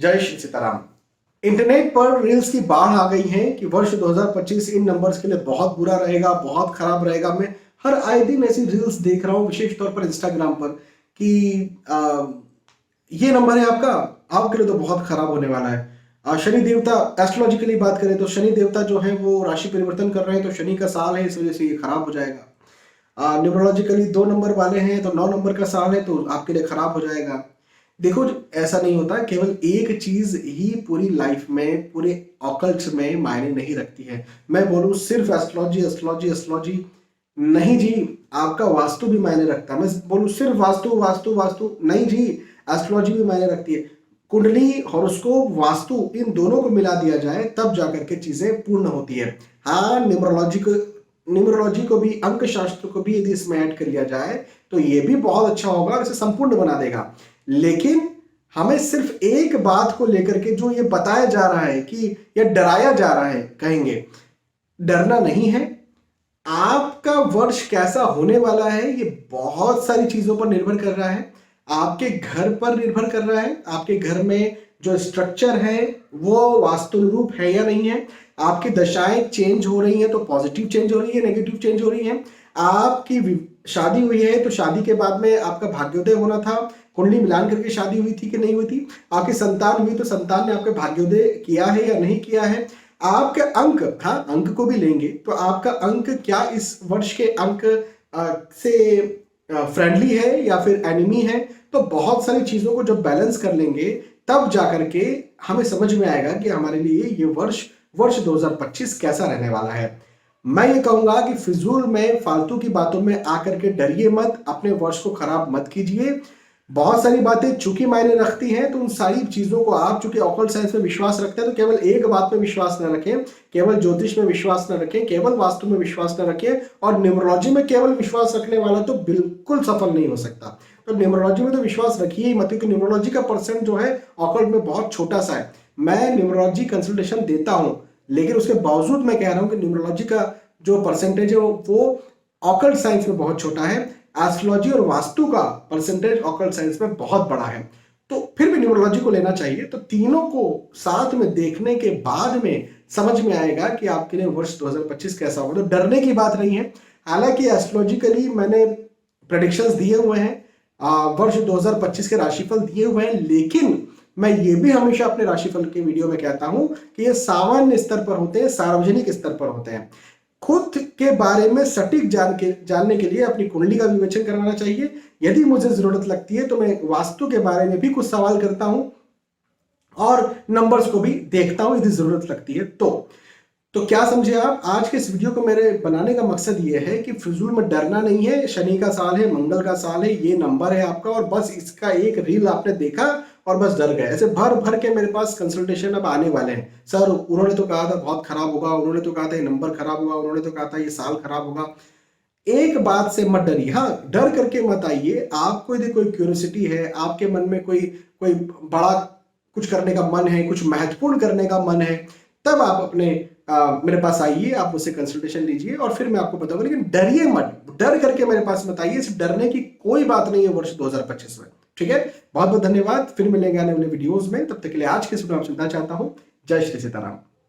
जय श्री सीताराम। इंटरनेट पर रील्स की बाढ़ आ गई है कि वर्ष 2025 इन नंबर्स के लिए बहुत बुरा रहेगा, बहुत खराब रहेगा। मैं हर आए दिन ऐसी रील्स देख रहा हूँ, विशेष तौर पर इंस्टाग्राम पर, कि ये नंबर है आपका, आपके लिए तो बहुत खराब होने वाला है। शनि देवता, एस्ट्रोलॉजिकली बात करें तो शनि देवता जो है वो राशि परिवर्तन कर रहे हैं, तो शनि का साल है, इस वजह से ये खराब हो जाएगा। न्यूमरोलॉजिकली 2 नंबर वाले हैं तो 9 नंबर का साल है, तो आपके लिए खराब हो जाएगा। देखो, ऐसा नहीं होता। केवल एक चीज ही पूरी लाइफ में, पूरे ऑकल्ट्स में मायने नहीं रखती है। मैं बोलूं सिर्फ एस्ट्रोलॉजी एस्ट्रोलॉजी एस्ट्रोलॉजी नहीं जी, आपका वास्तु भी मायने रखता है। मैं बोलूं सिर्फ वास्तु वास्तु वास्तु नहीं जी, एस्ट्रोलॉजी भी मायने रखती है। कुंडली, हॉरोस्कोप, वास्तु, इन दोनों को मिला दिया जाए तब जाकर के चीजें पूर्ण होती है। हाँ, न्यूमरोलॉजी को भी, अंक शास्त्र को भी यदि इसमें ऐड कर लिया जाए तो ये भी बहुत अच्छा होगा, इसे संपूर्ण बना देगा। लेकिन हमें सिर्फ एक बात को लेकर के जो ये बताया जा रहा है कि या डराया जा रहा है, कहेंगे डरना नहीं है। आपका वर्ष कैसा होने वाला है ये बहुत सारी चीजों पर निर्भर कर रहा है। आपके घर पर निर्भर कर रहा है, आपके घर में जो स्ट्रक्चर है वो वास्तुनुरूप है या नहीं है। आपकी दशाएं चेंज हो रही हैं तो पॉजिटिव चेंज हो रही है, नेगेटिव चेंज हो रही है। आपकी शादी हुई है तो शादी के बाद में आपका भाग्योदय होना था, कुंडली मिलान करके शादी हुई थी कि नहीं हुई थी। आपकी संतान हुई तो संतान ने आपके भाग्योदय किया है या नहीं किया है। आपके अंक, हाँ अंक को भी लेंगे तो आपका अंक क्या इस वर्ष के अंक से फ्रेंडली है या फिर एनिमी है। तो बहुत सारी चीजों को जब बैलेंस कर लेंगे तब जाकर के हमें समझ में आएगा कि हमारे लिए ये वर्ष 2025 कैसा रहने वाला है। मैं ये कहूंगा कि फिजूल में, फालतू की बातों में आकर के डरिए मत, अपने वर्ष को खराब मत कीजिए। बहुत सारी बातें चूंकि मायने रखती हैं, तो उन सारी चीजों को आप चूंकि ऑकल्ट साइंस में विश्वास रखते हैं तो केवल एक बात में विश्वास न रखें, केवल ज्योतिष में विश्वास न रखें, केवल वास्तु में विश्वास न रखें। और न्यूमरोलॉजी में केवल विश्वास रखने वाला तो बिल्कुल सफल नहीं हो सकता। तो न्यूमरोलॉजी में तो विश्वास रखिए ही मत, क्योंकि न्यूमरोलॉजी का परसेंट जो है ऑकल्ट में बहुत छोटा सा है। मैं न्यूमरोलॉजी कंसल्टेशन देता हूं, लेकिन उसके बावजूद मैं कह रहा हूं कि न्यूमरोलॉजी का जो परसेंटेज है वो ऑकल्ट साइंस में बहुत छोटा है। एस्ट्रोलॉजी और वास्तु का परसेंटेज ऑकल्ट साइंस में बहुत बड़ा है। तो फिर भी न्यूमरोलॉजी को लेना चाहिए। तो तीनों को साथ में देखने के बाद में समझ में आएगा कि आपके लिए वर्ष 2025 कैसा होगा। तो डरने की बात नहीं है। हालांकि एस्ट्रोलॉजिकली मैंने प्रेडिक्शंस दिए हुए हैं, वर्ष 2025 के राशिफल दिए हुए हैं, लेकिन मैं ये भी हमेशा अपने राशिफल के वीडियो में कहता हूं कि ये सामान्य स्तर पर होते हैं, सार्वजनिक स्तर पर होते हैं। खुद के बारे में सटीक जानने के लिए अपनी कुंडली का विवेचन करवाना चाहिए। यदि मुझे जरूरत लगती है तो मैं वास्तु के बारे में भी कुछ सवाल करता हूं और नंबर्स को भी देखता हूं यदि जरूरत लगती है तो क्या समझे आप। आज के इस वीडियो को मेरे बनाने का मकसद ये है कि फिजूल में डरना नहीं है। शनि का साल है, मंगल का साल है, ये नंबर है आपका, और बस इसका एक रील आपने देखा और बस डर गए। ऐसे भर भर के मेरे पास कंसल्टेशन अब आने वाले हैं। सर उन्होंने तो कहा था बहुत खराब होगा, उन्होंने तो कहा था ये नंबर खराब होगा, उन्होंने तो कहा था ये साल खराब होगा। एक बात से मत डरिए, हाँ डर करके मत आइए। आपको यदि कोई क्यूरियोसिटी है, आपके मन में कोई बड़ा कुछ करने का मन है, कुछ महत्वपूर्ण करने का मन है, तब आप अपने मेरे पास आइए, आप मुझसे कंसल्टेशन लीजिए और फिर मैं आपको बताऊंगा। लेकिन डरिए मत, डर करके मेरे पास मत आइए। डरने की कोई बात नहीं है वर्ष 2025 में। ठीक है, बहुत बहुत धन्यवाद। फिर मिलेंगे आने वाले वीडियोस में। तब तक के लिए आज के इस वीडियो में सुनना चाहता हूं। जय श्री सीताराम।